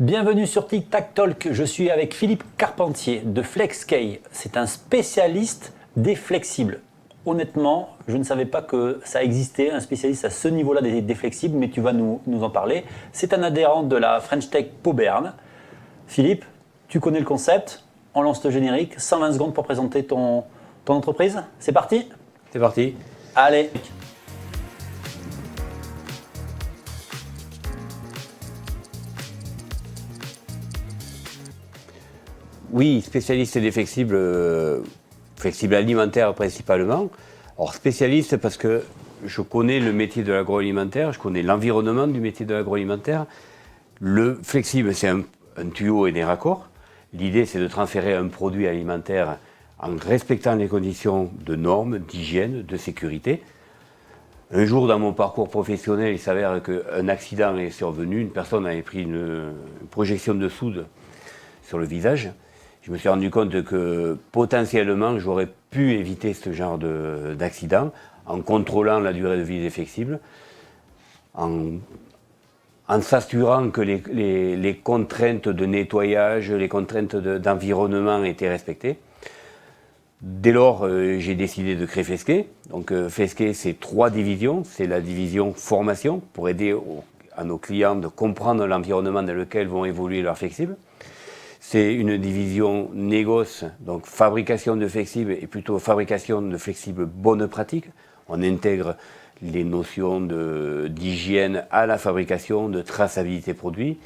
Bienvenue sur Tic Tac Talk, je suis avec Philippe Carpentier de FlexKey. C'est un spécialiste des flexibles. Honnêtement, je ne savais pas que ça existait, un spécialiste à ce niveau-là des flexibles, mais tu vas nous en parler. C'est un adhérent de la French Tech Pau Béarn. Philippe, tu connais le concept, on lance le générique, 120 secondes pour présenter ton entreprise. C'est parti ? C'est parti. Allez. Oui, spécialiste des flexibles, flexibles alimentaires principalement. Alors spécialiste parce que je connais le métier de l'agroalimentaire, je connais l'environnement du métier de l'agroalimentaire. Le flexible, c'est un tuyau et des raccords. L'idée, c'est de transférer un produit alimentaire en respectant les conditions de normes, d'hygiène, de sécurité. Un jour, dans mon parcours professionnel, il s'avère qu'un accident est survenu. Une personne avait pris une projection de soude sur le visage. Je me suis rendu compte que potentiellement, j'aurais pu éviter ce genre d'accident en contrôlant la durée de vie des flexibles, en s'assurant que les contraintes de nettoyage, les contraintes d'environnement étaient respectées. Dès lors, j'ai décidé de créer FlexKey. Donc FlexKey, c'est 3 divisions. C'est la division formation pour aider à nos clients de comprendre l'environnement dans lequel vont évoluer leurs flexibles. C'est une division négoce, donc fabrication de flexibles et plutôt fabrication de flexibles bonnes pratiques. On intègre les notions d'hygiène à la fabrication, de traçabilité produit.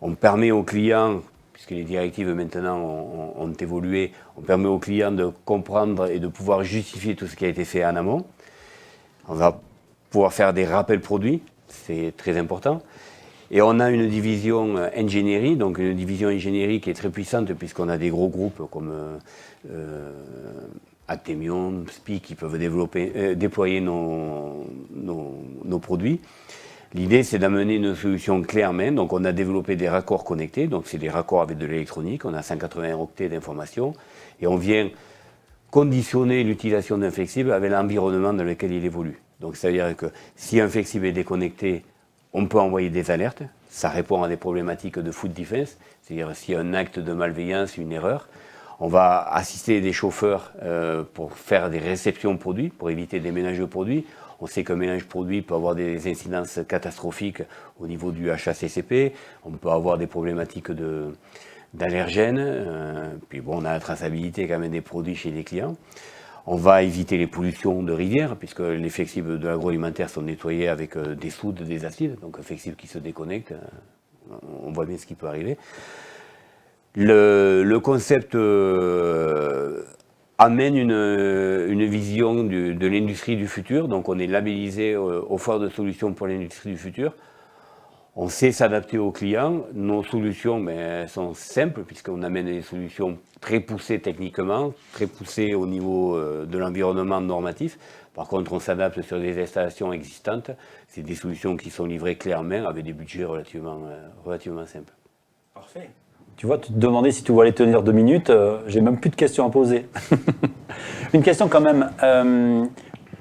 On permet aux clients, puisque les directives maintenant ont évolué, on permet aux clients de comprendre et de pouvoir justifier tout ce qui a été fait en amont. On va pouvoir faire des rappels produits, c'est très important. Et on a une division ingénierie, donc une division ingénierie qui est très puissante puisqu'on a des gros groupes comme Atemion, SPI qui peuvent déployer nos produits. L'idée, c'est d'amener une solution clé en main. Donc on a développé des raccords connectés, donc c'est des raccords avec de l'électronique, on a 180 octets d'informations et on vient conditionner l'utilisation d'un flexible avec l'environnement dans lequel il évolue. Donc c'est-à-dire que si un flexible est déconnecté, on peut envoyer des alertes, ça répond à des problématiques de food defense, c'est-à-dire s'il y a un acte de malveillance, une erreur, on va assister des chauffeurs pour faire des réceptions produits, pour éviter des mélanges de produits. On sait qu'un mélange produit peut avoir des incidences catastrophiques au niveau du HACCP, on peut avoir des problématiques d'allergènes, puis bon, on a la traçabilité quand même des produits chez les clients. On va éviter les pollutions de rivières, puisque les flexibles de l'agroalimentaire sont nettoyés avec des soudes, des acides, donc un flexible qui se déconnecte, on voit bien ce qui peut arriver. Le concept amène une vision de l'industrie du futur, donc on est labellisé offre de solutions pour l'industrie du futur. On sait s'adapter aux clients. Nos solutions elles sont simples puisqu'on amène des solutions très poussées techniquement, très poussées au niveau de l'environnement normatif. Par contre, on s'adapte sur des installations existantes. C'est des solutions qui sont livrées clés en main avec des budgets relativement simples. Parfait. Tu vois, tu te demandais si tu voulais tenir 2 minutes. J'ai même plus de questions à poser. Une question quand même.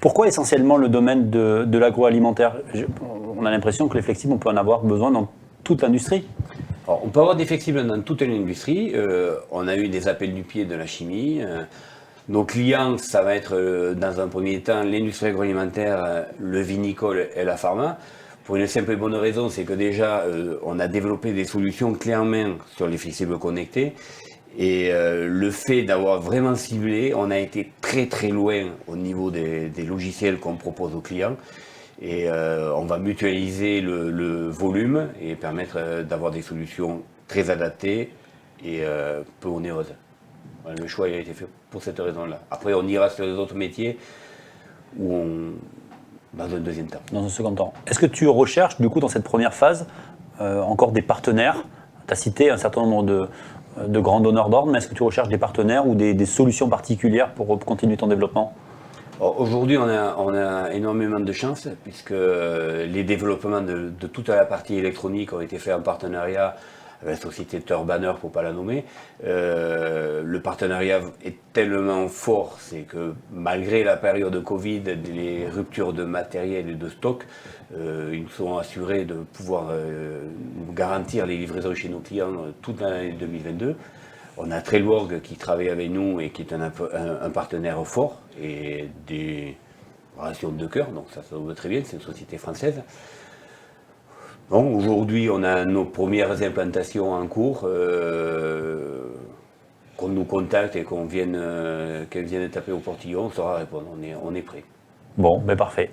Pourquoi essentiellement le domaine de l'agroalimentaire ? On a l'impression que les flexibles, on peut en avoir besoin dans toute l'industrie. Alors, on peut avoir des flexibles dans toute l'industrie. On a eu des appels du pied de la chimie. Nos clients, ça va être dans un premier temps l'industrie agroalimentaire, le vinicole et la pharma. Pour une simple et bonne raison, c'est que déjà, on a développé des solutions clés en main sur les flexibles connectés. Et le fait d'avoir vraiment ciblé, on a été très très loin au niveau des logiciels qu'on propose aux clients. Et on va mutualiser le volume et permettre d'avoir des solutions très adaptées et peu onéreuses. Voilà, le choix a été fait pour cette raison-là. Après, on ira sur les autres métiers dans un deuxième temps. Dans un second temps. Est-ce que tu recherches, du coup, dans cette première phase, encore des partenaires ? Tu as cité un certain nombre de grands donneurs d'ordre, mais est-ce que tu recherches des partenaires ou des solutions particulières pour continuer ton développement ? Aujourd'hui, on a énormément de chance puisque les développements de toute la partie électronique ont été faits en partenariat la société Turbanner pour ne pas la nommer. Le partenariat est tellement fort, c'est que malgré la période de Covid, les ruptures de matériel et de stock, ils nous sont assurés de pouvoir nous garantir les livraisons chez nos clients toute l'année 2022. On a Trailwork qui travaille avec nous et qui est un partenaire fort et des relations de cœur, donc ça va très bien, c'est une société française. Bon, aujourd'hui, on a nos premières implantations en cours, qu'on nous contacte et qu'elles viennent taper au portillon, on saura répondre, on est prêt. Bon, ben parfait.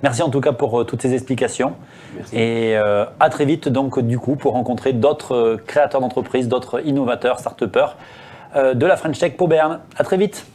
Merci en tout cas pour toutes ces explications. Merci. Et à très vite donc du coup pour rencontrer d'autres créateurs d'entreprises, d'autres innovateurs, start-upers de la French Tech Pau Berne. À très vite.